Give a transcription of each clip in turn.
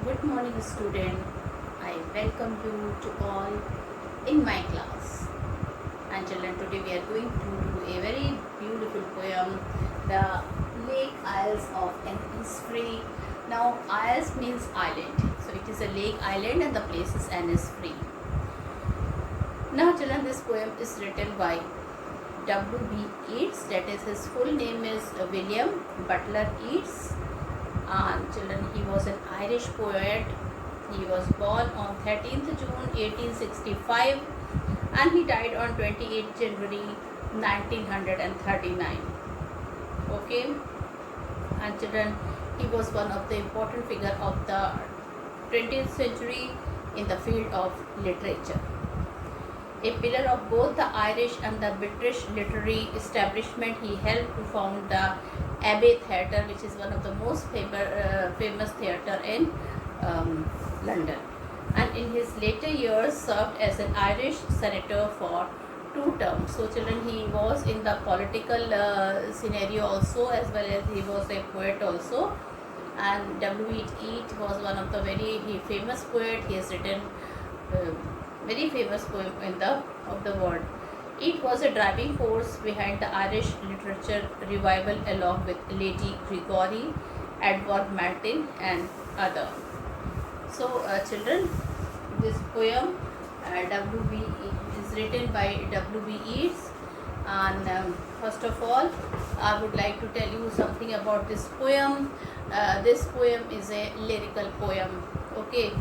Good morning, student. I welcome you to all in my class. And children, today we are going to do a very beautiful poem, The Lake Isles of Innisfree. Now, Isles means island. So it is a lake island and the place is Innisfree. Now, children, this poem is written by W.B. Yeats. That is, his full name is William Butler Yeats. And children, he was an Irish poet. He was born on 13th June 1865 and he died on 28th January 1939. Okay, and children, he was one of the important figure of the 20th century in the field of literature. A pillar of both the Irish and the British literary establishment, he helped to found the Abbey Theatre, which is one of the most famous theatre in London. And in his later years, served as an Irish senator for 2 terms. So, children, he was in the political scenario also, as well as he was a poet also. And W. Yeats was one of the very famous poet. He has written very famous poem in the world. It was a driving force behind the Irish literature revival along with Lady Gregory, Edward Martyn and other. So children, this poem W.B. is written by W.B. Yeats, and first of all I would like to tell you something about this poem. This poem is a lyrical poem. Okay,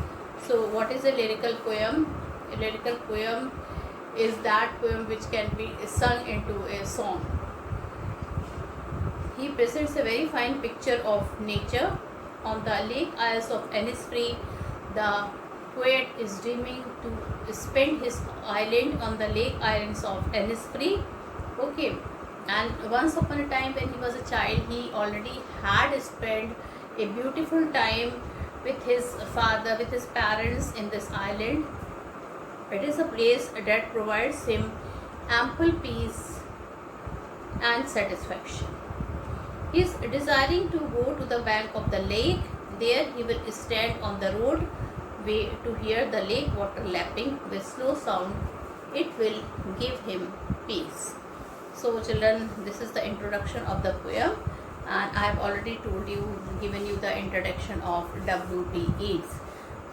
so what is a lyrical poem? A lyrical poem is that poem which can be sung into a song. He presents a very fine picture of nature. On the Lake Isles of Innisfree, the poet is dreaming to spend his island on the lake islands of Innisfree. Okay, and once upon a time when he was a child, he already had spent a beautiful time with his father, with his parents in this island. It is a place that provides him ample peace and satisfaction. He is desiring to go to the bank of the lake. There he will stand on the road way to hear the lake water lapping with slow sound. It will give him peace. So children, this is the introduction of the poem, and I have already given you the introduction of W.B. Yeats.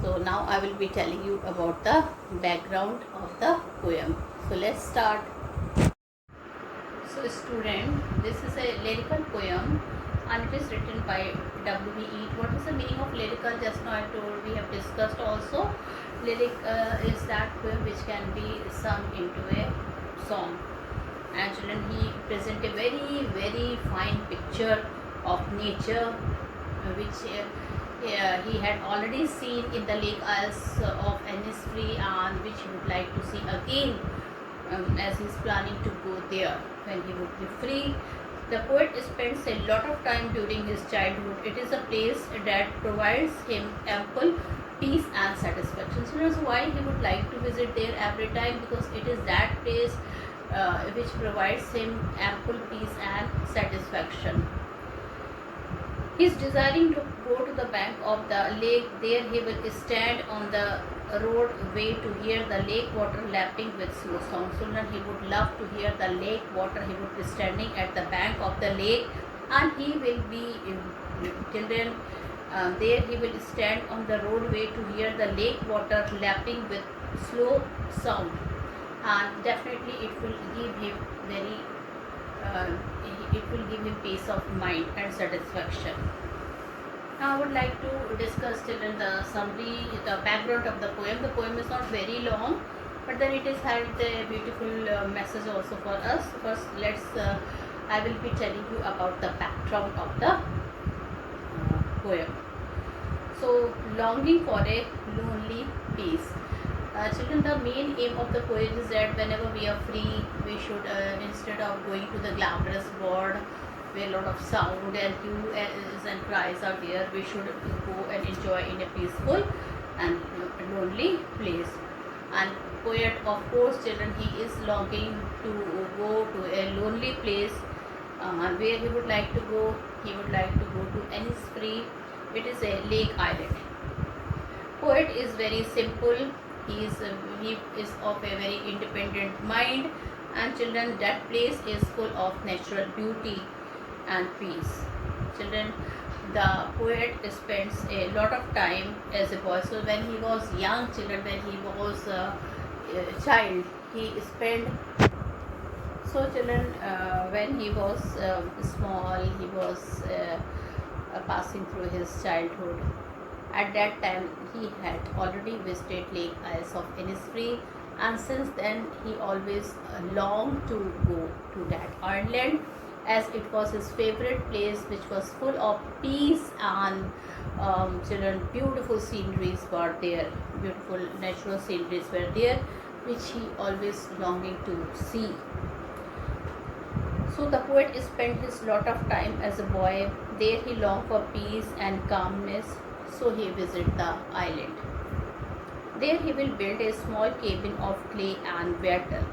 So now I will be telling you about the background of the poem. So let's start. So student, this is a lyrical poem and it is written by W.B. Yeats. What is the meaning of lyrical? Just now I told, we have discussed also. Lyric is that poem which can be sung into a song. And children, he present a very fine picture of nature which he had already seen in the Lake Isles of Innisfree, and which he would like to see again as he is planning to go there when he would be free. The poet spends a lot of time during his childhood. It is a place that provides him ample peace and satisfaction. So that's why he would like to visit there every time, because it is that place which provides him ample peace and satisfaction. He is desiring to go to the bank of the lake. There he will stand on the roadway to hear the lake water lapping with slow sound. So he would love to hear the lake water. He would be standing at the bank of the lake, and he will be children. There he will stand on the roadway to hear the lake water lapping with slow sound, and definitely it will give him it will give him peace of mind and satisfaction. Now I would like to discuss children the summary, the background of the poem. The poem is not very long, but then it has had a beautiful message also for us. First, I will be telling you about the background of the poem. So, longing for a lonely peace. Children, the main aim of the poem is that whenever we are free, we should, instead of going to the glamorous world where a lot of sound and hues and cries are there, we should go and enjoy in a peaceful and lonely place. And poet, of course, children, he is longing to go to a lonely place. Where he would like to go? He would like to go to Innisfree. It is a lake island. Poet is very simple. He is of a very independent mind, and children, that place is full of natural beauty and peace. Children, the poet spends a lot of time as a boy. So when he was young, children, when he was a child, he spent. So children, when he was small, he was passing through his childhood. At that time, he had already visited Lake Isles of Innisfree, and since then, he always longed to go to that island, as it was his favorite place, which was full of peace and children. Beautiful sceneries were there, beautiful natural sceneries were there, which he always longing to see. So the poet spent his lot of time as a boy. There he longed for peace and calmness, so he visited the island. There he will build a small cabin of clay and wattle.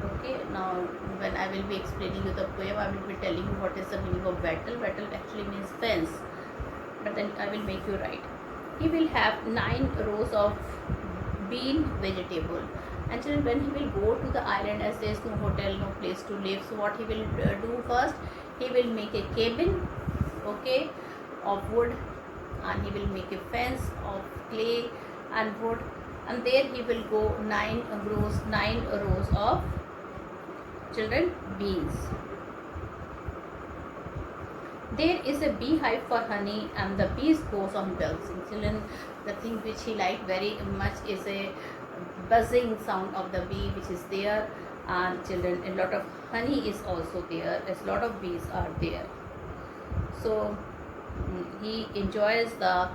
Okay, now when I will be explaining you the poem, I will be telling you what is the meaning of wattle. Wattle actually means fence, but then I will make you write. He will have 9 rows of bean vegetable. And children, when he will go to the island, as there is no hotel, no place to live, so what he will do first, he will make a cabin, okay, of wood, and he will make a fence of clay and wood, and there he will go 9 rows of children beans. There is a beehive for honey, and the bees goes on buzzing. Children, the thing which he liked very much is a buzzing sound of the bee which is there, and children, a lot of honey is also there, as a lot of bees are there. So he enjoys the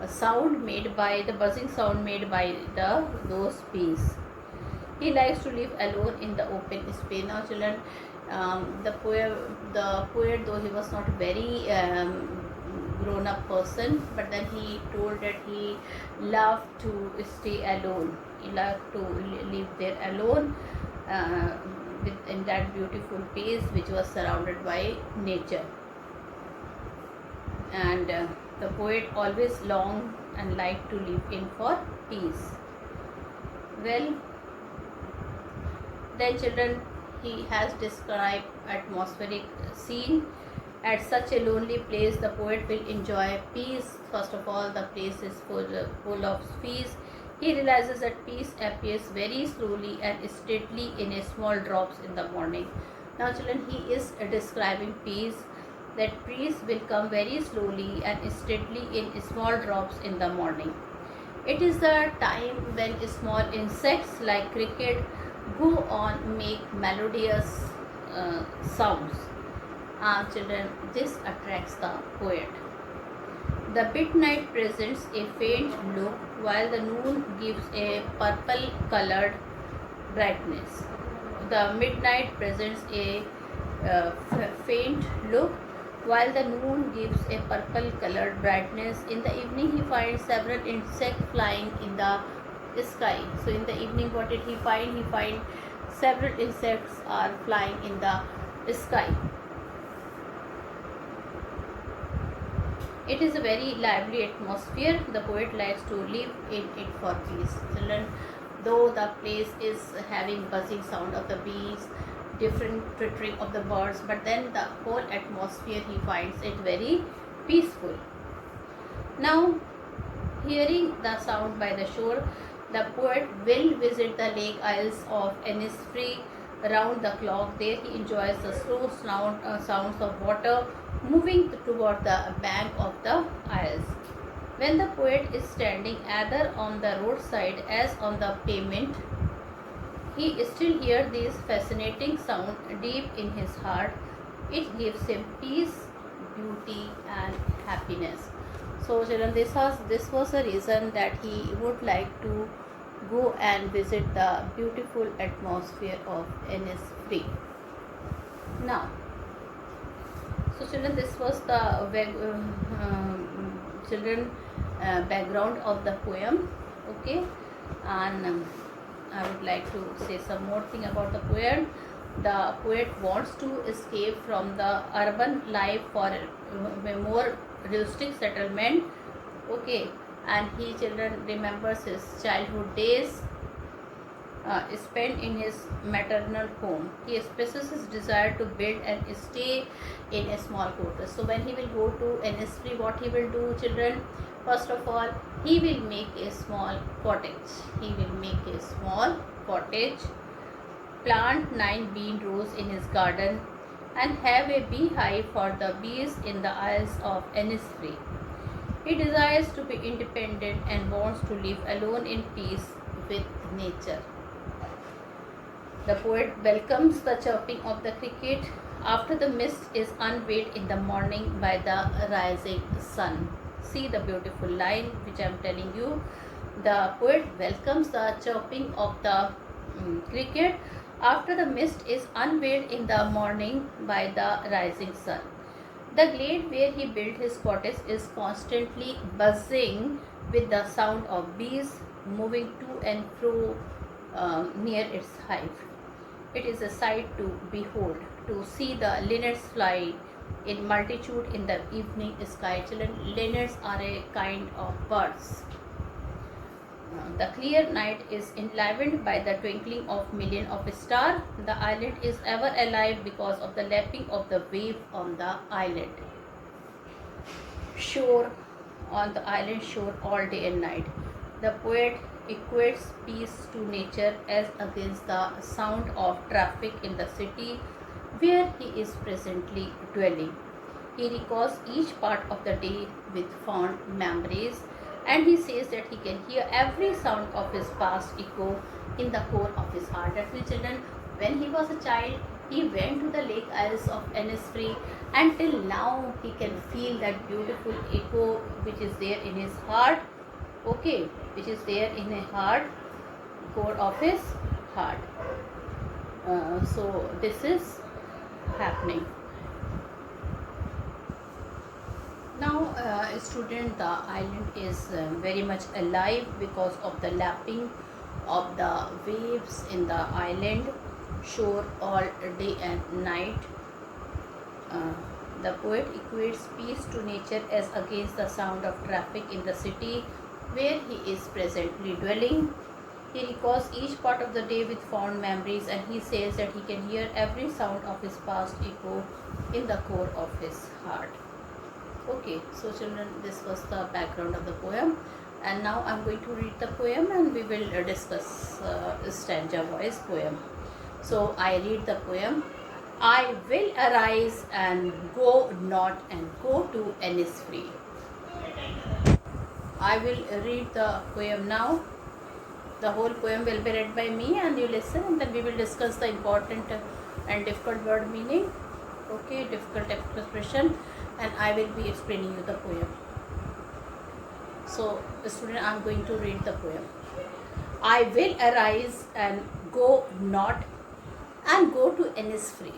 sound made by the buzzing sound made by those bees. He likes to live alone in the open space. Now children, the poet, though he was not very grown up person, but then he told that he loved to stay alone. He loved to live there alone in that beautiful place which was surrounded by nature. And the poet always longed and liked to live in for peace. Well, then children, he has described atmospheric scene. At such a lonely place, the poet will enjoy peace. First of all, the place is full of peace. He realizes that peace appears very slowly and steadily in a small drops in the morning. Now children, he is describing peace, that peace will come very slowly and steadily in small drops in the morning. It is the time when small insects like cricket go on make melodious sounds. Children, this attracts the poet. The midnight presents a faint look, while the noon gives a purple colored brightness. The midnight presents a faint look, while the moon gives a purple colored brightness. In the evening, he finds several insects flying in the sky. So in the evening, what did he find? He find several insects are flying in the sky. It is a very lively atmosphere. The poet likes to live in it for peace. Children, though the place is having buzzing sound of the bees, different twittering of the birds, but then the whole atmosphere he finds it very peaceful. Now, hearing the sound by the shore, the poet will visit the Lake Isles of Innisfree round the clock. There he enjoys the slow sounds of water moving toward the bank of the isles. When the poet is standing either on the roadside as on the pavement, he still hears this fascinating sound deep in his heart. It gives him peace, beauty, and happiness. So, children, this was a reason that he would like to go and visit the beautiful atmosphere of Innisfree. Now, so children, this was the background of the poem. Okay, and I would like to say some more thing about the poem. The poet wants to escape from the urban life for a more rustic settlement. Okay, and he children remembers his childhood days spent in his maternal home. He expresses his desire to build and stay in a small quarters. So when he will go to Innisfree, what he will do, children? First of all, he will make a small cottage. He will make a small cottage, plant 9 bean rows in his garden, and have a beehive for the bees in the Isles of Innisfree. He desires to be independent and wants to live alone in peace with nature. The poet welcomes the chirping of the cricket after the mist is unveiled in the morning by the rising sun. See the beautiful line which I am telling you. The poet welcomes the chirping of the cricket after the mist is unveiled in the morning by the rising sun. The glade where he built his cottage is constantly buzzing with the sound of bees moving to and fro near its hive. It is a sight to behold, to see the linnets fly in multitude in the evening sky. Children, linnets are a kind of birds. The clear night is enlivened by the twinkling of millions of stars. The island is ever alive because of the lapping of the wave on the island shore, on the island shore all day and night. The poet equates peace to nature as against the sound of traffic in the city where he is presently dwelling. He recalls each part of the day with fond memories, and he says that he can hear every sound of his past echo in the core of his heart. That means, children, when he was a child, he went to the Lake Isles of Innisfree, and till now he can feel that beautiful echo which is there in his heart. Okay, which is there in a heart, core of his heart. So this is happening. Now, student, the island is very much alive because of the lapping of the waves in the island shore all day and night. The poet equates peace to nature as against the sound of traffic in the city where he is presently dwelling. He recalls each part of the day with fond memories, and he says that he can hear every sound of his past echo in the core of his heart. Okay, so children, this was the background of the poem, and now I am going to read the poem and we will discuss stanza wise poem. So I read the poem. I will arise and go not and go to Innisfree. I will read the poem now. The whole poem will be read by me and you listen, and then we will discuss the important and difficult word meaning. Okay, difficult expression, and I will be explaining you the poem. So, student, I am going to read the poem. I will arise and go not and go to Innisfree,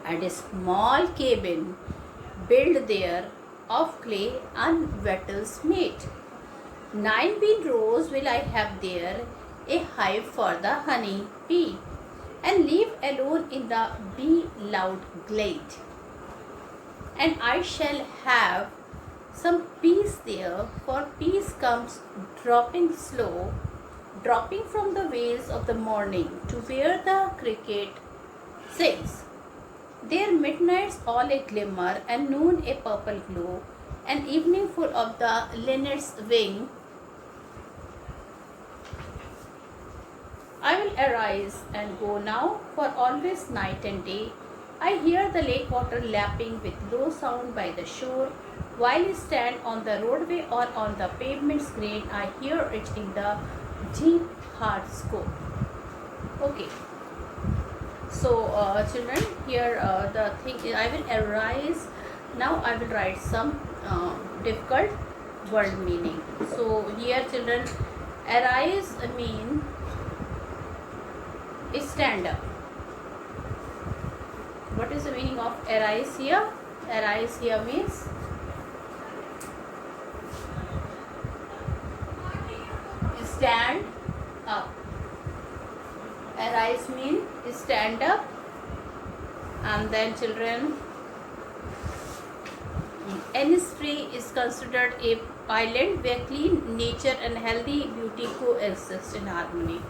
and a small cabin built there of clay and wattles made. 9 bean rows will I have there, a hive for the honey bee, and live alone in the bee loud glade. And I shall have some peace there, for peace comes dropping slow, dropping from the waves of the morning to where the cricket sings. There midnights all a glimmer, and noon a purple glow, and evening full of the linnet's wing. I will arise and go now, for always night and day I hear the lake water lapping with low sound by the shore. While I stand on the roadway or on the pavement's grain, I hear it in the deep hard score. Okay. So, children, here the thing is, I will arise. Now I will write some difficult word meaning. So, here, children, arise mean stand up. What is the meaning of arise here? Arise here means stand up. Arise means stand up. And then, children, Innisfree is considered a island where clean nature and healthy beauty coexist in harmony.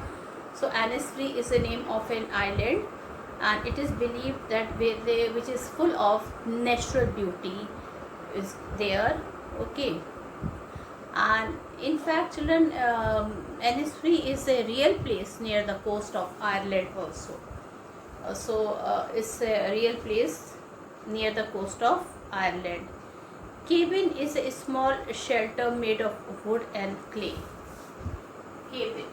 So Annisfree is the name of an island, and it is believed that which is full of natural beauty is there. Okay, and in fact, children, Annisfree is a real place near the coast of Ireland also. It's a real place near the coast of Ireland. Cabin is a small shelter made of wood and clay. Cabin,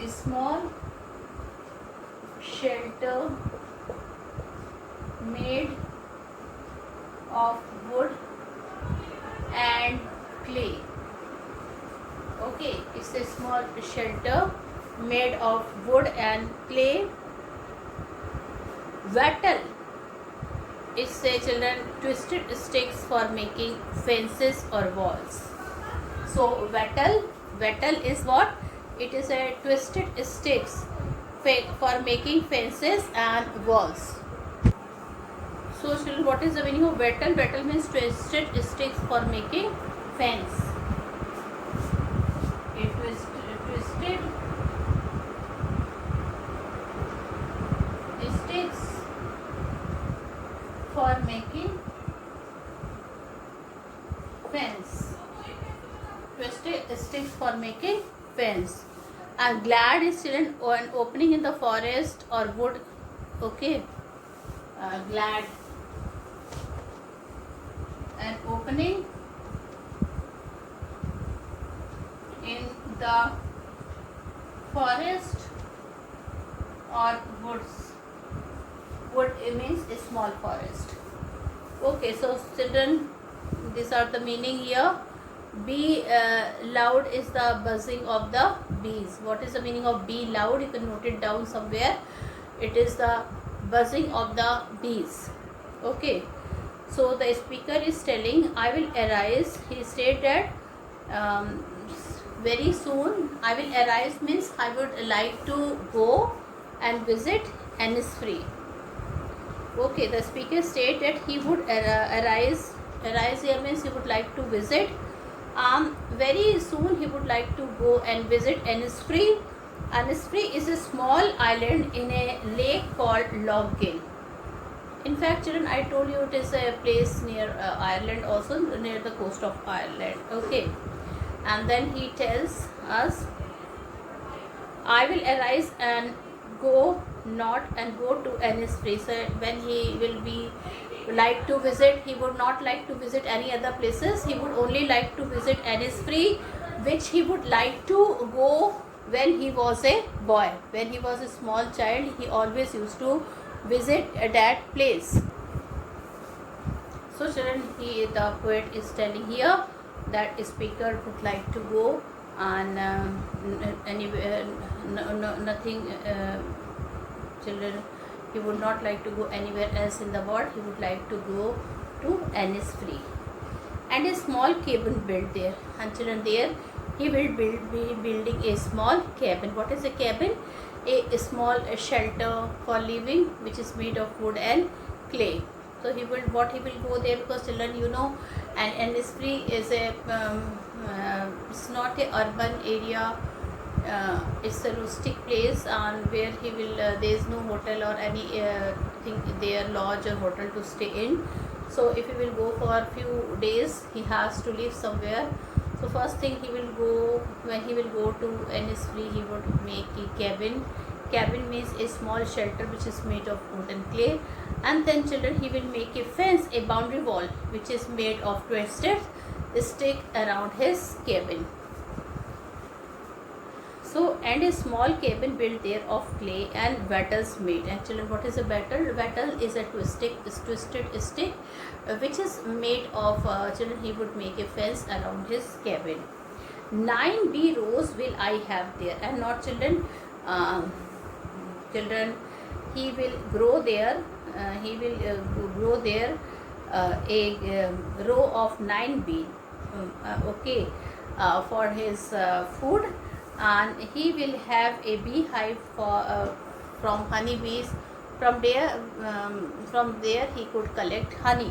a small shelter made of wood and clay. Okay, it's a small shelter made of wood and clay. Wattle is, say, children, twisted sticks for making fences or walls. So wattle is what? It is a twisted sticks for making fences and walls. So children, what is the meaning of wattle? Wattle means twisted sticks for making fence. A twisted sticks for making fence. Twisted sticks for making fence. And glad is still an opening in the forest or wood. Okay, glad, an opening in the forest or woods. Wood means a small forest. Okay, so children, these are the meaning here. Be loud is the buzzing of the bees. What is the meaning of be loud? You can note it down somewhere. It is the buzzing of the bees. Okay, so the speaker is telling, I will arise. He said that very soon I will arise means I would like to go and visit Annisfree. Okay, the speaker said that he would arise. Arise here means he would like to visit. Very soon he would like to go and visit Annisfree. Annisfree is a small island in a lake called Loughill. In fact, children, I told you it is a place near Ireland, also near the coast of Ireland. Okay, and then he tells us, I will arise and go to Annisfree. So when he will be like to visit, he would not like to visit any other places. He would only like to visit Annisfree, which he would like to go when he was a boy. When he was a small child, he always used to visit that place. So children, the poet is telling here that a speaker would like to go, and anywhere, nothing, children, he would not like to go anywhere else in the world. He would like to go to Annisfree. And a small cabin built there. And children, there he will be building a small cabin. What is a cabin? A small shelter for living, which is made of wood and clay. So he will go there, because children, you know, and Annisfree is a it's not a urban area. It's a rustic place, and where he will there is no hotel or any thing there, lodge or hotel to stay in. So if he will go for a few days, he has to live somewhere. So first thing, when he will go to Annisfree, he would make a cabin. Cabin means a small shelter which is made of wood and clay. And then children, he will make a fence, a boundary wall, which is made of twisted stick around his cabin. So, and a small cabin built there of clay and wattles made. And children, what is a wattle? Wattle is a twisted stick which is made of, children, he would make a fence around his cabin. 9 bee rows will I have there. And not children, children, he will grow there, a row of 9 bee, okay, for his food. And he will have a beehive from honey bees. From there he could collect honey.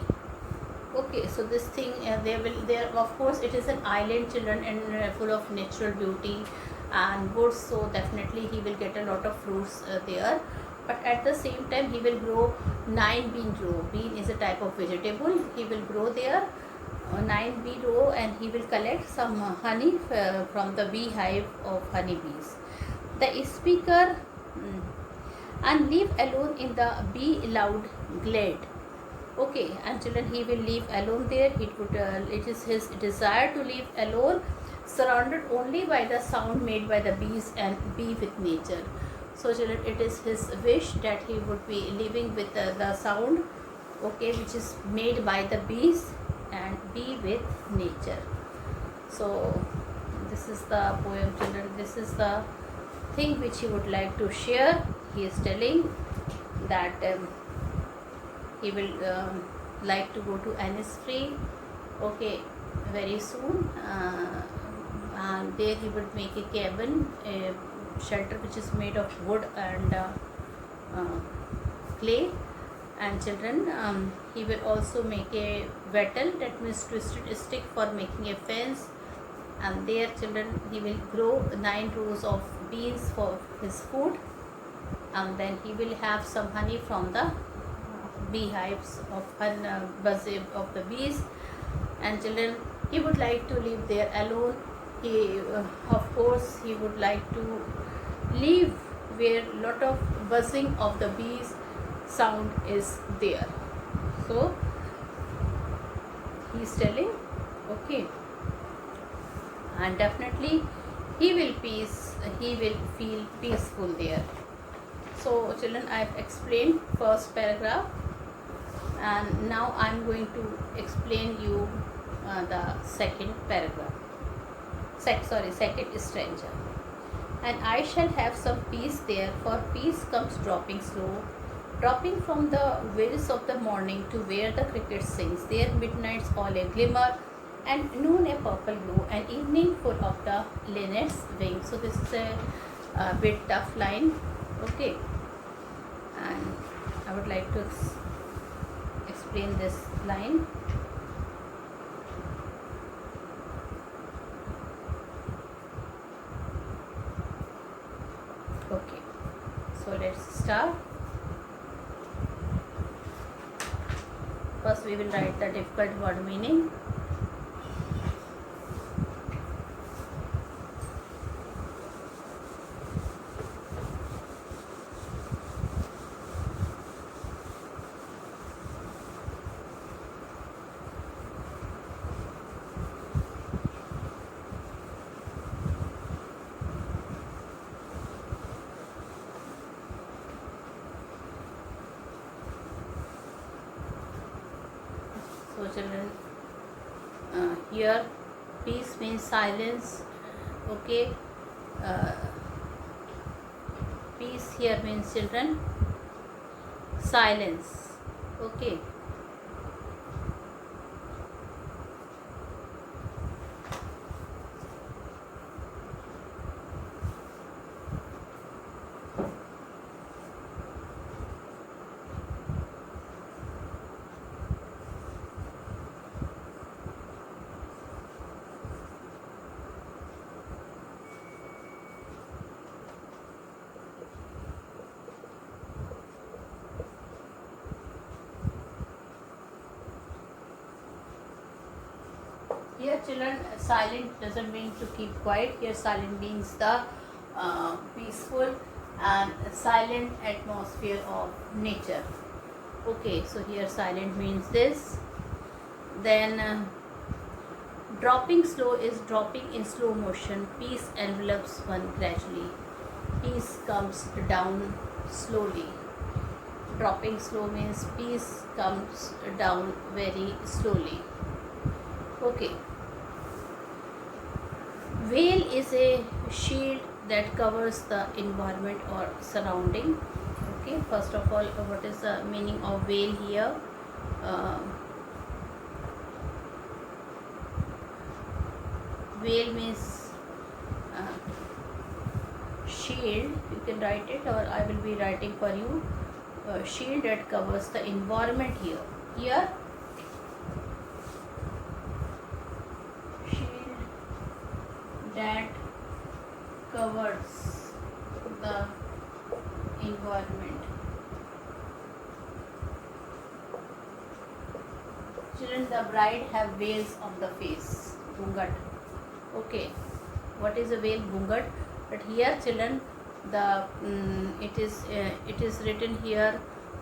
Okay, so this thing, there of course it is an island, children, and full of natural beauty and woods, so definitely he will get a lot of fruits there. But at the same time he will grow 9 bean row. Bean is a type of vegetable. He will grow there 9 bee row, and he will collect some honey from the beehive of honeybees. The speaker and live alone in the bee loud glade. Okay, and children, he will live alone there. It is his desire to live alone, surrounded only by the sound made by the bees and be with nature. So children, it is his wish that he would be living with the sound, okay, which is made by the bees and be with nature. So this is the poem, children. This is the thing which he would like to share. He is telling that he will like to go to Innisfree, okay, very soon, and there he would make a cabin, a shelter which is made of wood and clay. And children, he will also make a wattle, that means twisted stick, for making a fence. And there, children, he will grow 9 rows of beans for his food, and then he will have some honey from the beehives of buzz of the bees. And children, he would like to live there alone. He of course he would like to live where lot of buzzing of the bees sound is there. So he is telling, okay, and definitely he will feel peaceful there. So children, I have explained first paragraph, and now I am going to explain you the second paragraph. Second stanza. And I shall have some peace there, for peace comes dropping slow, dropping from the wheels of the morning to where the cricket sings. There midnight's all a glimmer, and noon a purple glow, and evening full of the linnet's wing. So this is a bit tough line, okay, and I would like to explain this line. Okay, so let's start. First we will write the difficult word meaning. So children, here peace means silence, okay, peace here means, children, silence, okay. Here children, silent doesn't mean to keep quiet. Here silent means the peaceful and silent atmosphere of nature. Okay, so here silent means this. Then dropping slow is dropping in slow motion. Peace envelops one gradually. Peace comes down slowly. Dropping slow means peace comes down very slowly. Okay. Veil is a shield that covers the environment or surrounding. Okay, first of all, what is the meaning of veil here? Veil means shield. You can write it, or I will be writing for you. Shield that covers the environment here. Here that covers the environment. Children, the bride have veils of the face, ghungat. Okay, what is a veil? Ghungat. But here, children, the it is written here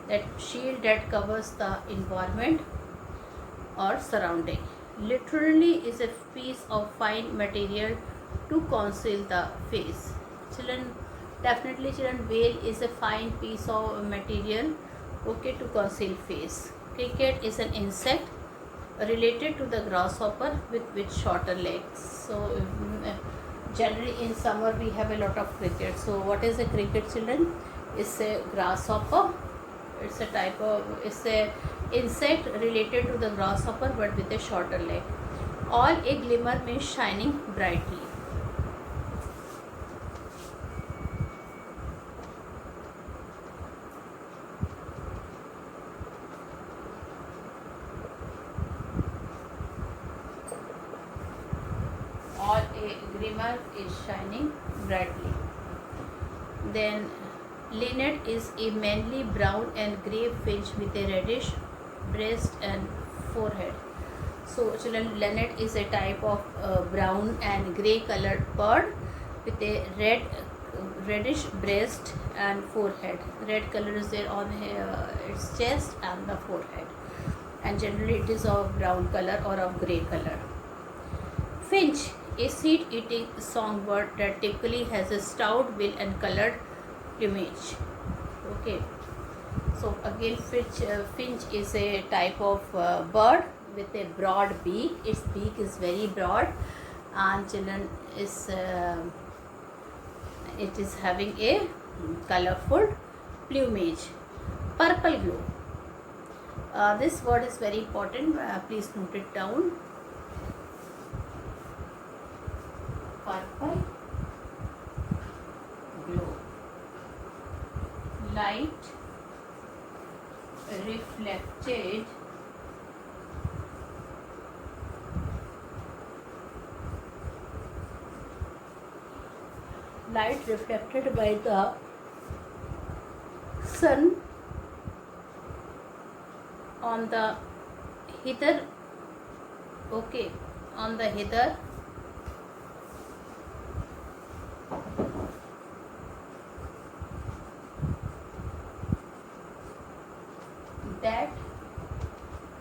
that shield that covers the environment or surrounding. Literally is a piece of fine material to conceal the face. Children, definitely, children, veil is a fine piece of material, okay, to conceal face. Cricket is an insect related to the grasshopper with shorter legs. So generally in summer we have a lot of cricket. So what is a cricket, children? It's a grasshopper. It's a insect related to the grasshopper but with a shorter leg. All a glimmer means shining brightly. All a glimmer is shining brightly. Then linnet is a mainly brown and grey finch with a reddish breast and forehead. So children, linnet is a type of brown and grey colored bird with a reddish breast and forehead. Red color is there on its chest and the forehead, and generally it is of brown color or of grey color. Finch, a seed-eating songbird that typically has a stout bill and colored plumage. Okay, so again, finch is a type of bird with a broad beak. Its beak is very broad, and children, it is having a colorful plumage. Purple glow. This word is very important. Please note it down. Purple glow. Light reflected by the sun on the heather. Okay, on the heather that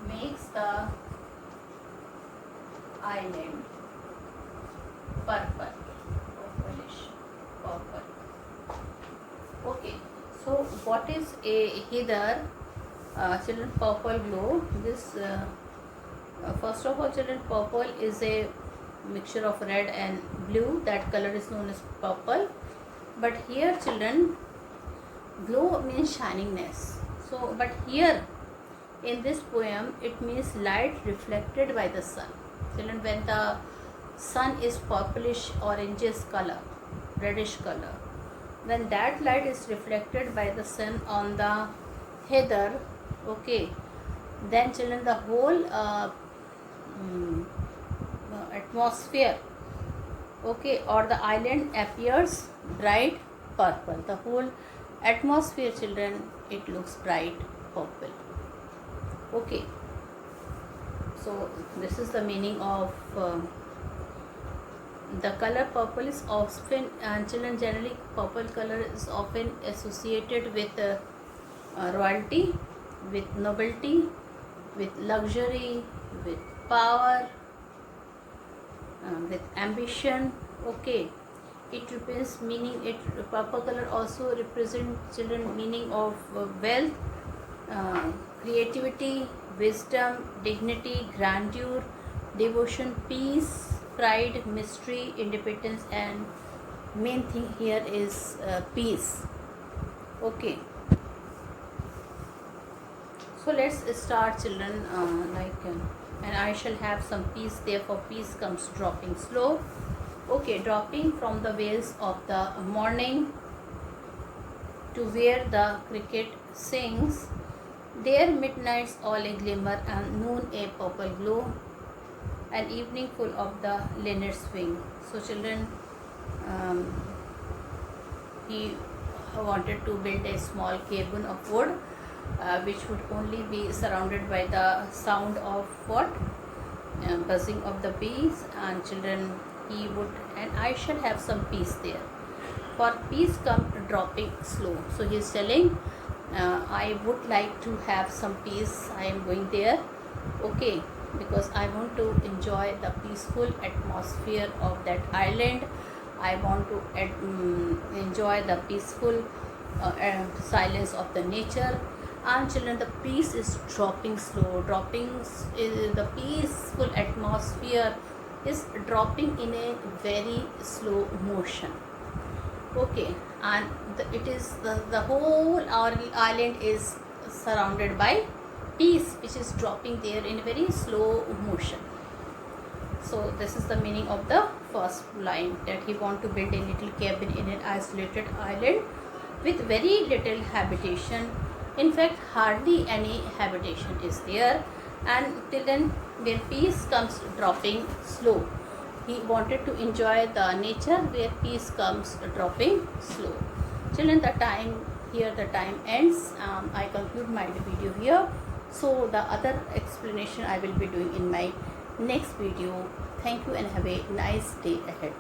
makes the island purple, purplish, purple. Okay, so what is a heather? Children, purple glow. This first of all, children, purple is a mixture of red and blue. That color is known as purple. But here, children, glow means shiningness. So, but here in this poem, it means light reflected by the sun. Children, when the sun is purplish orangish color, reddish color, when that light is reflected by the sun on the heather, okay, then children, the whole atmosphere, okay, or the island appears bright purple. The whole atmosphere, children, it looks bright purple. Okay, so this is the meaning of the color purple is often, and children, generally purple color is often associated with royalty, with nobility, with luxury, with power, with ambition. Okay, it represents meaning. Purple color also represents, children, meaning of wealth, creativity, wisdom, dignity, grandeur, devotion, peace, pride, mystery, independence, and main thing here is peace. Okay, so let's start, children. And I shall have some peace, therefore peace comes dropping slow. Okay, dropping from the veils of the morning to where the cricket sings. There midnights all a glimmer and noon a purple glow. an evening full of the linnet's wing. So children, um, he wanted to build a small cabin of wood, which would only be surrounded by the sound of what? Buzzing of the bees. And children, he would, and I shall have some peace there. For peace come dropping slow. So he is telling, I would like to have some peace. I am going there, okay, because I want to enjoy the peaceful atmosphere of that island. I want to enjoy the peaceful silence of the nature. And children, the peace is dropping slow. The peaceful atmosphere is dropping in a very slow motion. Okay, and it is the whole island is surrounded by peace, which is dropping there in a very slow motion. So this is the meaning of the first line, that he want to build a little cabin in an isolated island with very little habitation. In fact, hardly any habitation is there, and till then where peace comes dropping slow. He wanted to enjoy the nature where peace comes dropping slow. Children, the time ends. I conclude my video here. So the other explanation I will be doing in my next video. Thank you and have a nice day ahead.